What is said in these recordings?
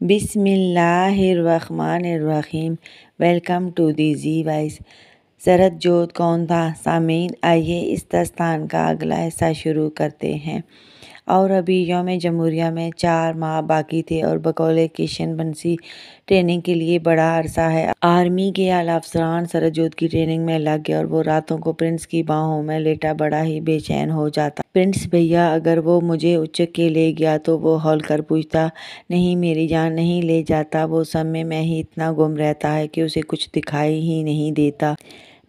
बिस्मिल्लाहिर्रहमानिर्रहीम। Welcome to the G voice. सरहद जोत कौन था? सामीन, आइए इस दास्तान का अगला हिस्सा शुरू करते हैं। और अभी यौम जमहूरिया में 4 माह बाकी थे और बकौल किशन बंसी ट्रेनिंग के लिए बड़ा अरसा है। आर्मी के आला अफसरान सरहद जोत की ट्रेनिंग में लग गए और वो रातों को प्रिंस की बाहों में लेटा बड़ा ही बेचैन हो जाता। प्रिंस भैया, अगर वो मुझे उचक के ले गया तो वो हौल कर पूछता, नहीं मेरी जान, नहीं ले जाता। वो सब में ही इतना गुम रहता है कि उसे कुछ दिखाई ही नहीं देता।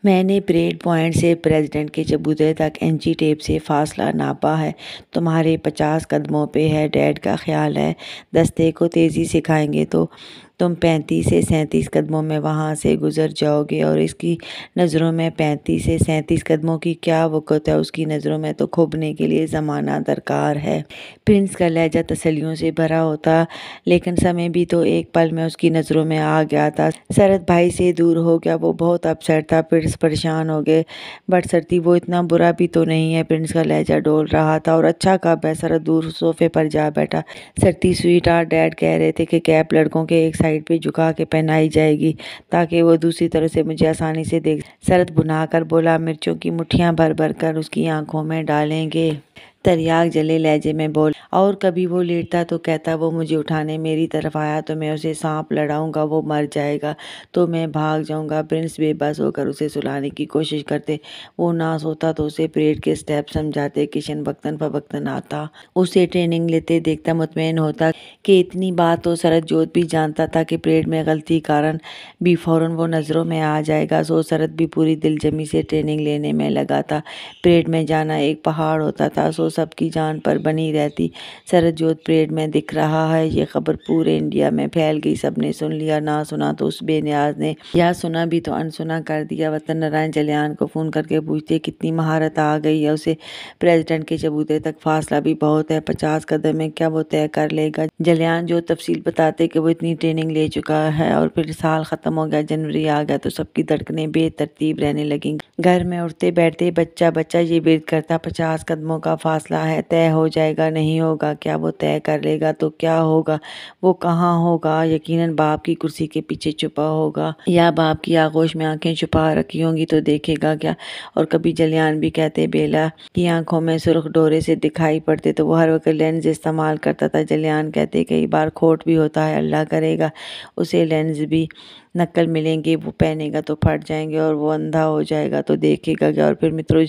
मैंने परेड पॉइंट से प्रेसिडेंट के चबूतरे तक इंची टेप से फासला नापा है। तुम्हारे 50 कदमों पे है। डैड का ख्याल है दस्ते को तेज़ी सिखाएंगे तो तुम 35 से 37 कदमों में वहाँ से गुजर जाओगे। और इसकी नज़रों में 35 से 37 कदमों की क्या वक़्त है? उसकी नज़रों में तो खुबने के लिए ज़माना दरकार है। प्रिंस का लहजा तसल्लियों से भरा होता, लेकिन समय भी तो एक पल में उसकी नज़रों में आ गया था। सरहद भाई से दूर हो गया। वो बहुत अपसेट था। प्रिंस परेशान हो गए। बट सरती, वो इतना बुरा भी तो नहीं है। प्रिंस का लहजा डोल रहा था। और अच्छा कब है? सरहद दूर सोफे पर जा बैठा। सरती, स्वीट हार्ट, डैड कह रहे थे कि कैप लड़कों के एक साइड पे झुका के पहनाई जाएगी ताकि वो दूसरी तरह से मुझे आसानी से देख। सरहद भुना कर बोला, मिर्चों की मुट्ठियां भर भर कर उसकी आंखों में डालेंगे। तरियाक जले लहजे में बोल। और कभी वो लेटता तो कहता, वो मुझे उठाने मेरी तरफ आया तो मैं उसे सांप लड़ाऊंगा, वो मर जाएगा तो मैं भाग जाऊंगा। प्रिंस बेबस होकर उसे सुलाने की कोशिश करते। वो ना सोता तो उसे परेड के स्टेप समझाते। किशन वक्तन फवक्तन आता, उसे ट्रेनिंग लेते देखता, मुतमईन होता कि इतनी बात तो सरहद जोत भी जानता था कि परेड में गलती कारण भी फौरन वो नज़रों में आ जाएगा। सो सरहद भी पूरी दिलजमी से ट्रेनिंग लेने में लगा था। परेड में जाना एक पहाड़ होता था। सो सबकी जान पर बनी रहती। सरहद जोत परेड में दिख रहा है, ये खबर पूरे इंडिया में फैल गई। सबने सुन लिया। ना सुना तो उस बेनियाज ने, या सुना भी तो अनसुना कर दिया। वतन नारायण जलियान को फ़ोन करके पूछते कितनी महारत आ गई है उसे। प्रेसिडेंट के चबूतरे तक फासला भी बहुत है। 50 कदम में क्या वो तय कर लेगा? जलियान जो तफसील बताते कि वो इतनी ट्रेनिंग ले चुका है और फिर साल ख़त्म हो गया, जनवरी आ गया तो सबकी धड़कनें बेतरतीब रहने लगी। घर में उठते बैठते बच्चा बच्चा ये विर्द करता, 50 कदमों का फासला है, तय हो जाएगा, नहीं होगा क्या? वो तय कर लेगा तो क्या होगा? वो कहाँ होगा? यकीनन बाप की कुर्सी के पीछे छुपा होगा, या बाप की आगोश में आंखें छुपा रखी होंगी तो देखेगा क्या? और कभी जलियान भी कहते, बेला की आंखों में सुर्ख डोरे से दिखाई पड़ते तो वो हर वक्त लेंस इस्तेमाल करता था। जलियान कहते, कई बार खोट भी होता है, अल्लाह करेगा उसे लेंस भी नकल मिलेंगे, वो पहनेगा तो फट जाएंगे और वो अंधा हो जाएगा तो देखेगा क्या? और फिर मित्रों,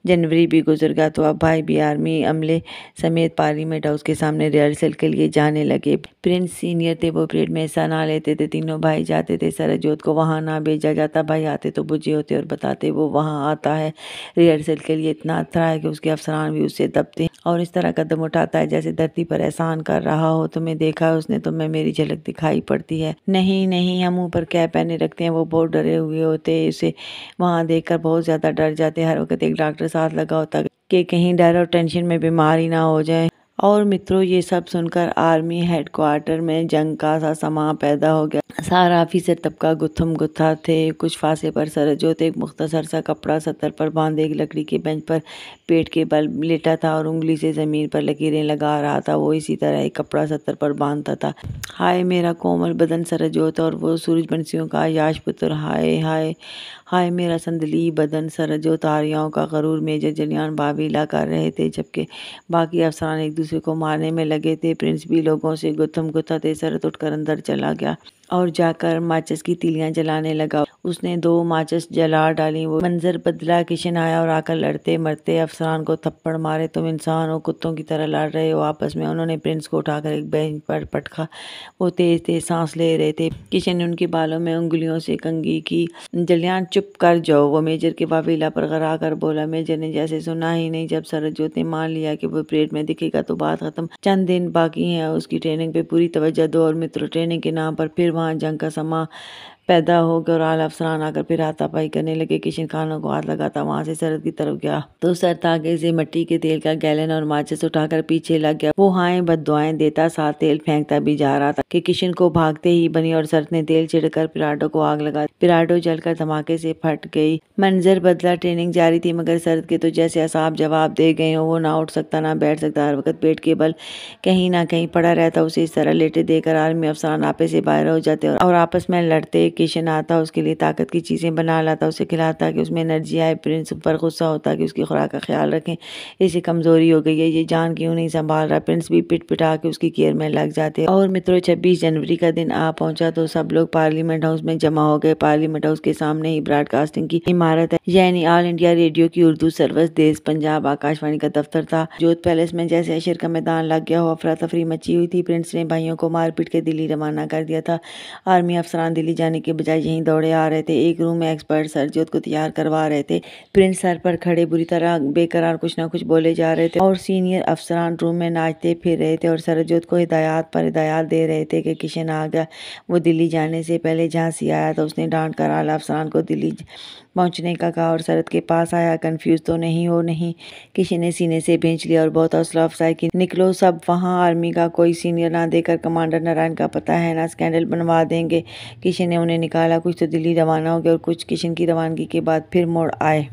जनवरी भी गुजर गया तो अब भाई भी आर्मी अमले समेत पार्लियामेंट हाउस के सामने रिहर्सल के लिए जाने लगे। प्रिंस सीनियर थे, वो परेड में हिस्सा ना लेते थे। तीनों भाई जाते थे। सरहद जोत को वहाँ ना भेजा जाता। भाई आते तो बुझे होते और बताते वो वहाँ आता है रिहर्सल के लिए। इतना अथरा है कि उसके अफसरान भी उससे दबते और इस तरह कदम उठाता है जैसे धरती पर एहसान कर रहा हो। तुम्हें देखा है उसने? तुम्हें मेरी झलक दिखाई पड़ती है? नहीं नहीं, हम ऊपर कैप पहने रखते हैं। वो बहुत डरे हुए होते, उसे वहाँ देखकर बहुत ज़्यादा डर जाते। हर वक्त एक डॉक्टर साथ लगा होता कि कहीं डर और टेंशन में बीमार ही ना हो जाए। और मित्रों, ये सब सुनकर आर्मी हेडक्वार्टर में जंग का सा समा पैदा हो गया। सारा ऑफिसर तबका गुत्थम गुत्था थे। कुछ फांसे पर सरहद जोत एक मुख्तसर सा कपड़ा सत्तर पर बांधे एक लकड़ी के बेंच पर पेट के बल लेटा था और उंगली से ज़मीन पर लकीरें लगा रहा था। वो इसी तरह एक कपड़ा सत्तर पर बांधता था। हाय मेरा कोमल बदन सरहद जोत और वो सूरजवंशियों का याश पुत्र। हाय हाय हाय मेरा संदली बदन सरहद जोत। आर्याओं का गरूर मेजर जलियान बाविला कर रहे थे, जबकि बाकी अफसरान एक दूसरे को मारने में लगे थे। प्रिंस भी लोगों से गुत्थम गुत्था थे। सरहद उठकर अंदर चला गया और जाकर माचिस की तीलियां जलाने लगा। उसने 2 माचिस जला डाली। वो मंजर बदला। किशन आया और आकर लड़ते मरते अफसरान को थप्पड़ मारे। तुम इंसान हो, कुत्तों की तरह लड़ रहे हो आपस में। उन्होंने प्रिंस को उठाकर एक बेंच पर पटका। वो तेज तेज सांस ले रहे थे। किशन ने उनके बालों में उंगलियों से कंघी की। जलियान, चुप कर जाओ, वो मेजर के वाविला पर गरा कर बोला। मेजर ने जैसे सुना ही नहीं। जब सरहद जोत ने मान लिया कि वो परेड में दिखेगा तो बात खत्म। चंद दिन बाकी हैं, उसकी ट्रेनिंग पे पूरी तवज्जो दो। और मित्रों, ट्रेनिंग के नाम पर फिर वहाँ जंग का समा पैदा हो गए और आला अफसरान आकर फिर हाथापाई करने लगे। किशन खानों को हाथ लगाता वहां से सरहद की तरफ गया तो सरहद आगे से मिट्टी के तेल का गैलन और माचिस उठाकर पीछे लग गया। वो हाय बददुआएं देता साथ तेल फेंकता भी जा रहा था कि किशन को भागते ही बनी और सरहद ने तेल छिड़कर पिराडो को आग लगा। पिराडो जलकर धमाके से फट गई। मंजर बदला। ट्रेनिंग जारी थी मगर सरहद के तो जैसे असाब जवाब दे गए हो। वो ना उठ सकता ना बैठ सकता, हर वक्त पेट के बल कहीं ना कहीं पड़ा रहता। उसे इस तरह लेटे देकर आर्मी अफसरान आपे से बाहर हो जाते और आपस में लड़ते। किशन आता, उसके लिए ताकत की चीजें बना लाता, उसे खिलाता कि उसमें एनर्जी आए। प्रिंस पर गुस्सा होता कि उसकी खुराक का ख्याल रखें, इसे कमजोरी हो गई है, ये जान क्यों नहीं संभाल रहा। प्रिंस भी पिट पिटा के उसकी केयर में लग जाते। और मित्रों 26 जनवरी का दिन आ पहुंचा तो सब लोग पार्लियामेंट हाउस में जमा हो गए। पार्लियामेंट हाउस के सामने ही ब्रॉडकास्टिंग की इमारत है, यानी ऑल इंडिया रेडियो की उर्दू सर्विस देश पंजाब आकाशवाणी का दफ्तर था। जोध पैलेस में जैसे अशर का मैदान लग गया हो, अफरा तफरी मची हुई थी। प्रिंस ने भाइयों को मार पीट के दिल्ली रवाना कर दिया था। आर्मी अफसरान दिल्ली जाने के बजाय यहीं दौड़े आ रहे थे। एक रूम में एक्सपर्ट सरजोत को तैयार करवा रहे थे। प्रिंस सर पर खड़े बुरी तरह बेकरार कुछ ना कुछ बोले जा रहे थे और सीनियर अफसरान रूम में नाचते फिर रहे थे और सरजोत को हिदायत पर हिदायत दे रहे थे कि किशन आ गया। वो दिल्ली जाने से पहले झांसी आया तो उसने डांट कर आला अफसरान को दिल्ली पहुंचने का कहा और सरहद के पास आया। कंफ्यूज तो नहीं हो? नहीं, किसी ने सीने से भेज लिया और बहुत हौसला अफजाई की। निकलो सब वहाँ, आर्मी का कोई सीनियर ना देकर कमांडर नारायण का पता है ना, स्कैंडल बनवा देंगे। किशन ने उन्हें निकाला। कुछ तो दिल्ली रवाना हो गए और कुछ किशन की रवानगी के बाद फिर मुड़ आए।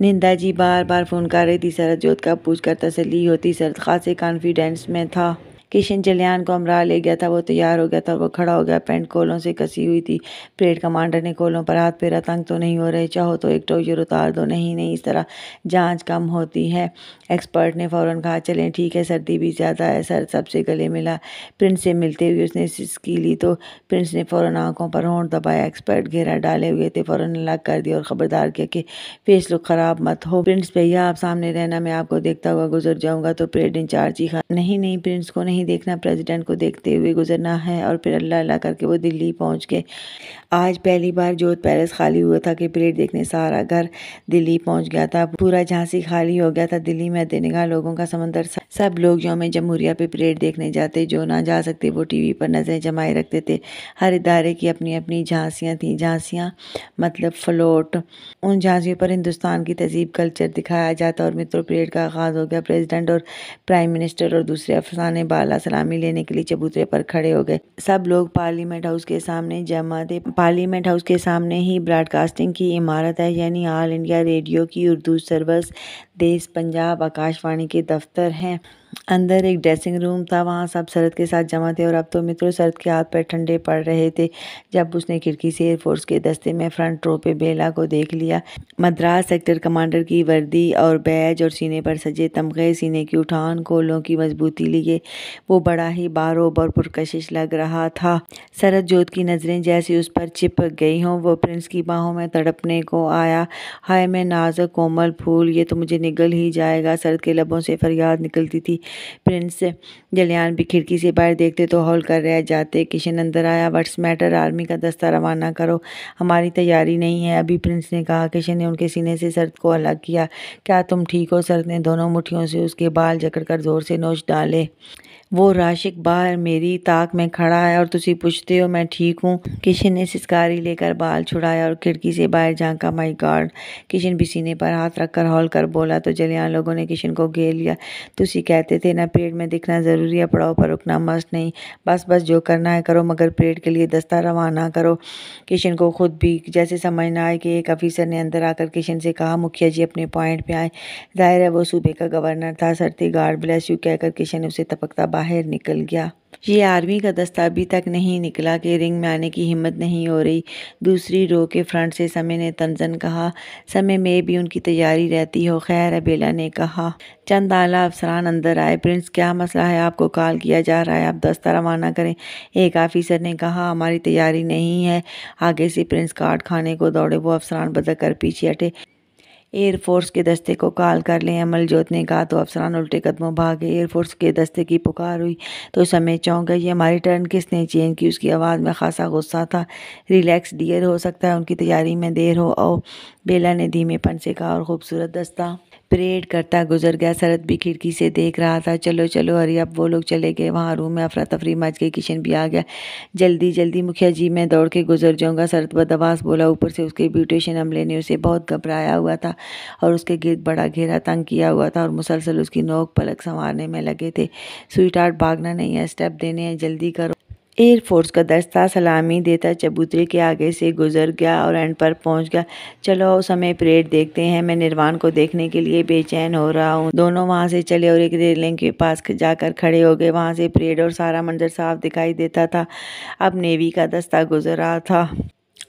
निंदा जी बार बार फोन कर रही थी। सरहद जोत का पूछ कर तसल्ली होती। सरहद खासे कॉन्फिडेंस में था। किशन जलियान को अमरा ले गया था। वो तैयार हो गया था, वो खड़ा हो गया। पैंट कोलों से कसी हुई थी। परेड कमांडर ने कोलों पर हाथ फेरा। तंग तो नहीं हो रहे? चाहो तो एक ट्राउजर उतार दो। नहीं नहीं, इस तरह जांच कम होती है। एक्सपर्ट ने फौरन कहा चलें ठीक है, सर्दी भी ज़्यादा है। सर सबसे गले मिला। प्रिंस से मिलते हुए उसने सिसकी ली तो प्रिंस ने फौरन आंखों पर होंठ दबाया। एक्सपर्ट घेरा डाले हुए थे, फौरन अलग कर दिया और खबरदार किया कि फेस लुक खराब मत हो। प्रिंस भैया आप सामने रहना, मैं आपको देखता हुआ गुजर जाऊंगा। तो परेड इंचार्ज ही नहीं नहीं, प्रिंस को नहीं देखना, प्रेसिडेंट को देखते हुए गुजरना है। और फिर अल्लाह अल्लाह करके वो दिल्ली पहुंच गए। आज पहली बार जोध पैलेस खाली हुआ था कि परेड देखने सारा घर दिल्ली पहुंच गया था। पूरा झांसी खाली हो गया था। दिल्ली में निगाह लोगों का समंदर। सब लोग यौम जमहूरिया पे परेड देखने जाते। जो ना जा सकते वो टीवी पर नजरें जमाए रखते थे। हर इदारे की अपनी अपनी झांसियाँ थीं। झांसियाँ मतलब फ्लोट। उन झांसियों पर हिंदुस्तान की तहजीब कल्चर दिखाया जाता। और मित्रों परेड का आगाज हो गया। प्रेसिडेंट और प्राइम मिनिस्टर और दूसरे अफसरान बाला सलामी लेने के लिए चबूतरे पर खड़े हो गए। सब लोग पार्लियामेंट हाउस के सामने जमा थे। पार्लियामेंट हाउस के सामने ही ब्रॉडकास्टिंग की इमारत है, यानी ऑल इंडिया रेडियो की उर्दू सर्विस देश पंजाब आकाशवाणी के दफ्तर हैं। अंदर एक ड्रेसिंग रूम था, वहाँ सब सरहद के साथ जमा थे। और अब तो मित्रों सरहद के हाथ पैर ठंडे पड़ रहे थे जब उसने खिड़की से एयरफोर्स के दस्ते में फ्रंट रो पे बेला को देख लिया। मद्रास सेक्टर कमांडर की वर्दी और बैज और सीने पर सजे तमगे, सीने की उठान, कोलों की मजबूती लिए वो बड़ा ही बारोबर पुरकशिश लग रहा था। सरहद जोत की नजरें जैसे उस पर चिपक गई हों। वो प्रिंस की बाहों में तड़पने को आया। हाय मैं नाजुक कोमल फूल, ये तो मुझे निगल ही जाएगा। सरहद के लबों से फरियाद निकलती थी। प्रिंस जलियान भी खिड़की से बाहर देखते तो हौल कर रह जाते। किशन अंदर आया। What's matter? आर्मी का दस्ता रवाना करो, हमारी तैयारी नहीं है अभी, प्रिंस ने कहा। किशन ने उनके सीने से सरहद को अलग किया। क्या तुम ठीक हो? सरहद ने दोनों मुट्ठियों से उसके बाल जकड़कर जोर से नोच डाले। वो राशिक बाहर मेरी ताक में खड़ा है और तुसी पूछते हो मैं ठीक हूँ? किशन ने सिसकारी लेकर बाल छुड़ाया और खिड़की से बाहर झांका। My God! किशन भी सीने पर हाथ रखकर हौल कर बोला तो जलियान लोगों ने किशन को घेर लिया। तुसी कहते थे ना परेड में दिखना जरूरी है, पड़ाव पर रुकना मस्त नहीं। बस बस जो करना है करो, मगर परेड के लिए दस्ता रवाना करो। किशन को खुद भी जैसे समझ ना आए कि एक अफीसर ने अंदर आकर किशन से कहा मुखिया जी अपने पॉइंट पे आए। जाहिर है वो सूबे का गवर्नर था। सरती गार्ड ब्लेस यू कहकर किशन ने उसे तपकता बाहर निकल गया। ये आर्मी का दस्ता अभी तक नहीं निकला कि रिंग में आने की हिम्मत नहीं हो रही। दूसरी रो के फ्रंट से समय ने तंजन कहा। समय में भी उनकी तैयारी रहती हो। खैर है, बेला ने कहा। चंद आला अफसरान अंदर आए। प्रिंस क्या मसला है? आपको कॉल किया जा रहा है, आप दस्ता रवाना करें। एक ऑफिसर ने कहा। हमारी तैयारी नहीं है। आगे से प्रिंस काट खाने को दौड़े। वो अफसरान बदल कर पीछे हटे। एयरफोर्स के दस्ते को कॉल कर लें, अमलजोत ने कहा। तो अफसरान उल्टे कदमों भागे। एयरफोर्स के दस्ते की पुकार हुई तो समय चौंक गई। हमारी टर्न किसने चेंज की? उसकी आवाज़ में खासा गुस्सा था। रिलैक्स डियर, हो सकता है उनकी तैयारी में देर हो। और बेला ने धीमेपन से कहा। और खूबसूरत दस्ता? परेड करता गुजर गया। शरद भी खिड़की से देख रहा था। चलो चलो हरी, अब वो लोग चले गए। वहाँ रूम में अफरा तफरी मच गई। किशन भी आ गया। जल्दी जल्दी मुखिया जी, मैं दौड़ के गुजर जाऊंगा, शरद बदहवास बोला। ऊपर से उसके ब्यूटिशियन अमले ने उसे बहुत घबराया हुआ था और उसके गिर्द बड़ा घेरा तंग किया हुआ था और मुसलसल उसकी नोक पलक संवारने में लगे थे। स्वीटहार्ट, भागना नहीं है, स्टेप देने हैं, जल्दी करो। एयरफोर्स का दस्ता सलामी देता चबूतरे के आगे से गुजर गया और एंड पर पहुंच गया। चलो समय परेड देखते हैं, मैं निर्वाण को देखने के लिए बेचैन हो रहा हूँ। दोनों वहां से चले और एक रेलिंग के पास जाकर खड़े हो गए। वहां से परेड और सारा मंजर साफ दिखाई देता था। अब नेवी का दस्ता गुजर रहा था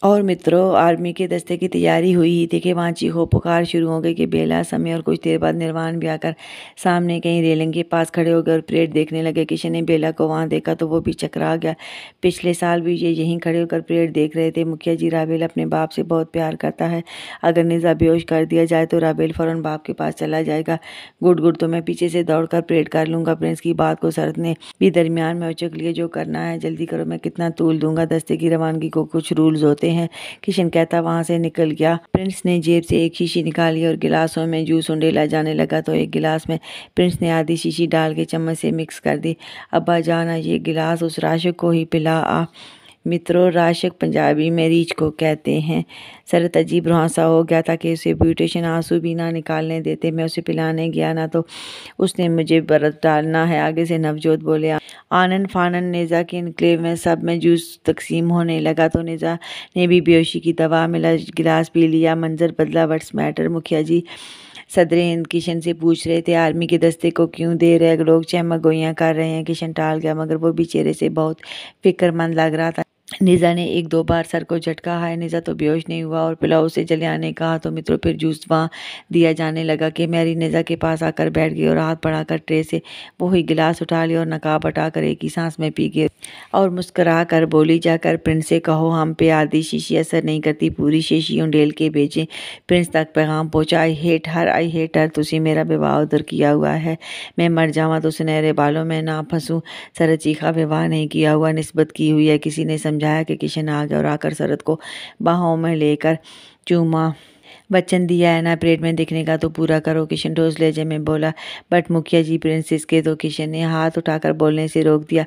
और मित्रों, आर्मी के दस्ते की तैयारी हुई ही थी कि वहाँ चीखो पुकार शुरू हो गई कि बेला, समय और कुछ देर बाद निर्वाण भी आकर सामने कहीं रेलिंग के पास खड़े हो गए और परेड देखने लगे। किशन ने बेला को वहाँ देखा तो वो भी चकरा गया। पिछले साल भी ये यहीं खड़े होकर परेड देख रहे थे। मुखिया जी, राबेल अपने बाप से बहुत प्यार करता है। अगर निज़ा बेहोश कर दिया जाए तो राबेल फौरन बाप के पास चला जाएगा। गुड गुड, तो मैं पीछे से दौड़कर परेड कर लूँगा। प्रिंस की बात को शरद ने भी दरमियान में उचक लिए। जो करना है जल्दी करो, मैं कितना तूल दूंगा। दस्ते की रवानगी को कुछ रूल्स होते हैं, किशन कहता वहां से निकल गया। प्रिंस ने जेब से एक शीशी निकाली और गिलासों में जूस उंडेला जाने लगा तो एक गिलास में प्रिंस ने आधी शीशी डाल के चम्मच से मिक्स कर दी। अब्बा जाना, ये गिलास उस राशिक को ही पिला आ। मित्रों, राशिक पंजाबी में रीछ को कहते हैं। शरद अजीब रुहासा हो गया था कि उसे ब्यूटिशियन आंसू भी ना निकालने देते। मैं उसे पिलाने गया ना तो उसने मुझे बर्फ डालना है। आगे से नवजोत बोले। आनन फानन नेज़ा के इनक्लेव में सब में जूस तकसीम होने लगा तो नेज़ा ने भी बेहोशी की दवा मिला, गिलास पी लिया। मंजर बदला। व्हाट्स मैटर मुखिया जी, सदर हिंद किशन से पूछ रहे थे, आर्मी के दस्ते को क्यों दे रहे लोग, चहमक गोइयाँ कर रहे हैं। किशन टाल गया मगर वो भी चेहरे से बहुत फिक्रमंद लग रहा था। निज़ा ने एक दो बार सर को झटका। हाय, निज़ा तो बेहोश नहीं हुआ और पिलाओ उसे जले आने कहा तो मित्रों फिर जूस वहाँ दिया जाने लगा कि मैरी निज़ा के पास आकर बैठ गई और हाथ बढ़ाकर ट्रे से वही गिलास उठा लिया और नकाब हटाकर एक ही सांस में पी गई और मुस्करा कर बोली, जाकर प्रिंस से कहो हम पे आधी शीशी असर नहीं करती, पूरी शीशी उंडेल के भेजें। प्रिंस तक पैगाम पहुँचा। आई हेट हर, तुसी मेरा विवाह उधर किया हुआ है, मैं मर जावा तो सुनहरे बालों में ना फंसूँ। शरद चीखा, विवाह नहीं किया हुआ, निस्बत की हुई है। किसी ने समझाया कि किशन आ गया और आकर शरद को बाहों में लेकर चूमा। वचन दिया है ना परेड में दिखने का तो पूरा करो, किशन ठोस लहजे में बोला। बट मुखिया जी, प्रिंसेस के तो किशन ने हाथ उठाकर बोलने से रोक दिया।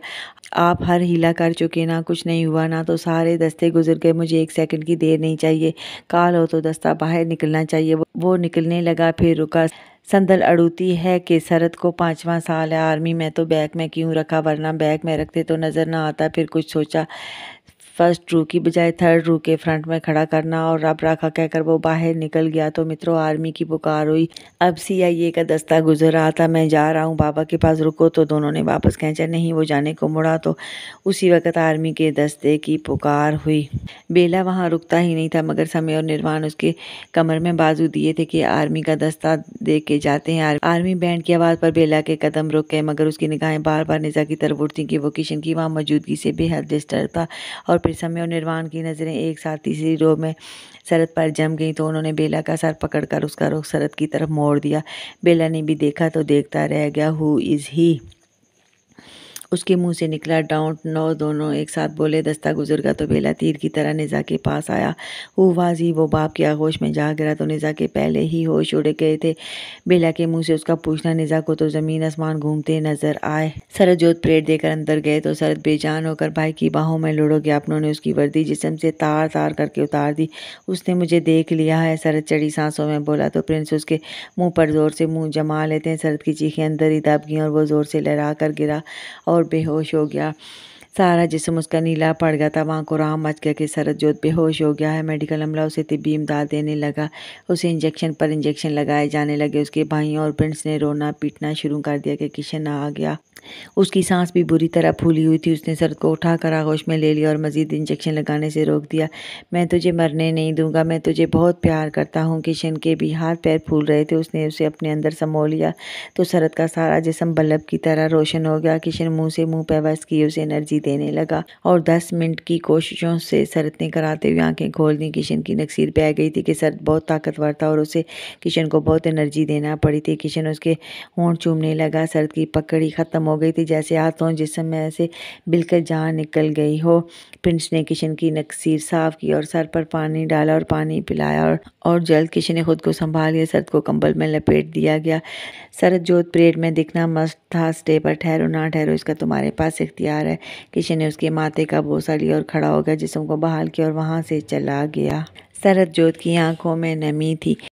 आप हर हीला कर चुके ना, कुछ नहीं हुआ ना तो सारे दस्ते गुजर गए। मुझे एक सेकंड की देर नहीं चाहिए। काल हो तो दस्ता बाहर निकलना चाहिए। वो निकलने लगा फिर रुका। संदल अड़ूती है कि शरद को 5वां साल है आर्मी में तो बैग में क्यों रखा, वरना बैग में रखते तो नज़र ना आता। फिर कुछ सोचा, फर्स्ट रू की बजाय थर्ड रू के फ्रंट में खड़ा करना और रब राखा कहकर वो बाहर निकल गया तो मित्रों आर्मी की पुकार हुई। अब CIA का दस्ता गुजर रहा था। मैं जा रहा हूँ बाबा के पास, रुको। तो दोनों ने वापस खींचा। नहीं, वो जाने को मुड़ा तो उसी वक्त आर्मी के दस्ते की पुकार हुई। बेला वहाँ रुकता ही नहीं था मगर समय और निर्वाण उसके कमर में बाजू दिए थे कि आर्मी का दस्ता दे के जाते हैं। आर्मी बैंड की आवाज़ पर बेला के कदम रुक गए मगर उसकी निगाहें बार बार निज़ा की तरफ उठती कि वो किशन की वहाँ मौजूदगी से बेहद डिस्टर्ब था। और फिर समय और निर्वाण की नज़रें एक साथ तीसरी रो में शरद पर जम गई तो उन्होंने बेला का सर पकड़कर उसका रुख शरद की तरफ मोड़ दिया। बेला ने भी देखा तो देखता रह गया। हु इज़ ही? उसके मुंह से निकला डोंट नो। दोनों एक साथ बोले। दस्ता गुजर गया तो बेला तीर की तरह निज़ा के पास आया। वाजी, वो बाप की आगोश में जा गिरा तो निज़ा के पहले ही होश उड़ गए थे। बेला के मुंह से उसका पूछना निज़ा को तो ज़मीन आसमान घूमते नजर आए। शरद जोत परेड देकर अंदर गए तो शरद बेजान होकर भाई की बाहों में लुढ़क गया। अपनों ने उसकी वर्दी जिस्म से तार तार करके उतार दी। उसने मुझे देख लिया है, शरद चढ़ी सांसों में बोला तो प्रिंस उसके मुंह पर जोर से मुंह जमा लेते हैं। शरद की चीखें अंदर ही दब गईं और वो जोर से लहरा कर गिरा और बेहोश हो गया। सारा जिस्म उसका नीला पड़ गया था। वहाँ कोराम मच गया कि शरद जोत बेहोश हो गया है। मेडिकल अमला उसे तिब्बी इमदाद देने लगा। उसे इंजेक्शन पर इंजेक्शन लगाए जाने लगे। उसके भाइयों और प्रिंस ने रोना पीटना शुरू कर दिया कि किशन आ गया। उसकी सांस भी बुरी तरह फूली हुई थी। उसने शरद को उठाकर आगोश में ले लिया और मजीद इंजेक्शन लगाने से रोक दिया। मैं तुझे मरने नहीं दूंगा, मैं तुझे बहुत प्यार करता हूँ। किशन के भी हाथ पैर फूल रहे थे। उसने उसे अपने अंदर समो लिया तो शरद का सारा जिस्म बल्ब की तरह रोशन हो गया। किशन मुंह से मुंह पे बस किए उसे एनर्जी देने लगा और 10 मिनट की कोशिशों से शरद ने कराते हुए आंखें खोल दी। किशन की नक्सीर पे आ गई थी कि शरद बहुत ताकतवर था और उसे किशन को बहुत एनर्जी देना पड़ी थी। किशन उसके होंठ चूमने लगा। शरद की पकड़ी खत्म हो गई थी, जैसे हाथों जिस्म में से बिलकर जान निकल गई हो। प्रिंस ने किशन की नक्सीर साफ की और सर पर पानी डाला और पानी पिलाया और जल्द किशन ने खुद को संभाल लिया। शरद को कंबल में लपेट दिया गया। शरद जोत परेड में दिखना मस्त था। स्टे पर ठहरो ना ठहरो इसका तुम्हारे पास इख्तियार है। किशन ने उसके माथे का बोसा लिया और खड़ा हो गया, जिस्म को बहाल किया और वहां से चला गया। शरद जोत की आंखों में नमी थी।